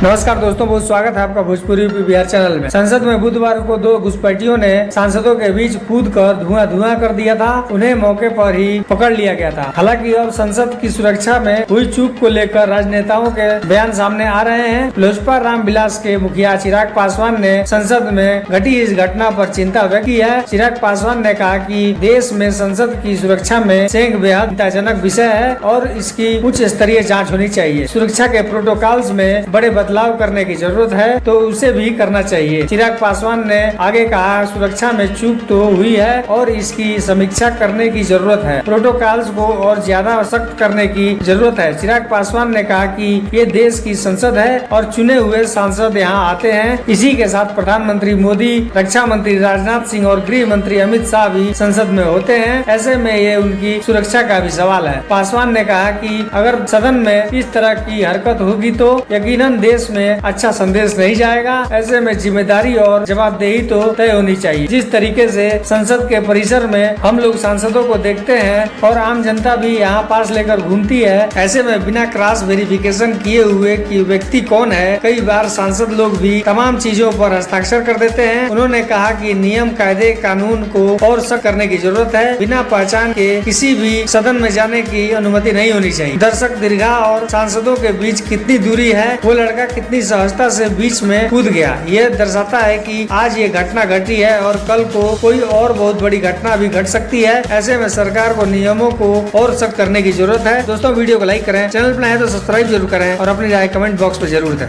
नमस्कार दोस्तों, बहुत स्वागत है आपका भोजपुरी यूपी बिहार चैनल में। संसद में बुधवार को दो घुसपैठियों ने सांसदों के बीच कूदकर धुआं कर दिया था। उन्हें मौके पर ही पकड़ लिया गया था। हालांकि अब संसद की सुरक्षा में हुई चूक को लेकर राजनेताओं के बयान सामने आ रहे हैं। लोजपा रामविलास के मुखिया चिराग पासवान ने संसद में घटी इस घटना पर चिंता व्यक्त की है। चिराग पासवान ने कहा कि देश में संसद की सुरक्षा में सेंध बेहद चिंताजनक विषय है और इसकी उच्च स्तरीय जाँच होनी चाहिए। सुरक्षा के प्रोटोकॉल्स में बड़े बदलाव करने की जरूरत है तो उसे भी करना चाहिए। चिराग पासवान ने आगे कहा, सुरक्षा में चूक तो हुई है और इसकी समीक्षा करने की जरूरत है। प्रोटोकॉल्स को और ज्यादा सख्त करने की जरूरत है। चिराग पासवान ने कहा कि ये देश की संसद है और चुने हुए सांसद यहाँ आते हैं। इसी के साथ प्रधानमंत्री मोदी, रक्षा मंत्री राजनाथ सिंह और गृह मंत्री अमित शाह भी संसद में होते हैं। ऐसे में ये उनकी सुरक्षा का भी सवाल है। पासवान ने कहा कि अगर सदन में इस तरह की हरकत होगी तो यकीनन देश में अच्छा संदेश नहीं जाएगा। ऐसे में जिम्मेदारी और जवाबदेही तो तय होनी चाहिए। जिस तरीके से संसद के परिसर में हम लोग सांसदों को देखते हैं और आम जनता भी यहाँ पास लेकर घूमती है, ऐसे में बिना क्रॉस वेरिफिकेशन किए हुए कि व्यक्ति कौन है, कई बार सांसद लोग भी तमाम चीजों पर हस्ताक्षर कर देते हैं। उन्होंने कहा कि नियम, कायदे, कानून को और सख्त करने की जरूरत है। बिना पहचान के किसी भी सदन में जाने की अनुमति नहीं होनी चाहिए। दर्शक दीर्घा और सांसदों के बीच कितनी दूरी है, वो लड़का कितनी सहजता से बीच में कूद गया। यह दर्शाता है कि आज ये घटना घटी है और कल को कोई और बहुत बड़ी घटना भी घट सकती है। ऐसे में सरकार को नियमों को और सख्त करने की जरूरत है। दोस्तों, वीडियो को लाइक करें, चैनल पर नए हैं तो सब्सक्राइब जरूर करें और अपनी राय कमेंट बॉक्स में जरूर दें।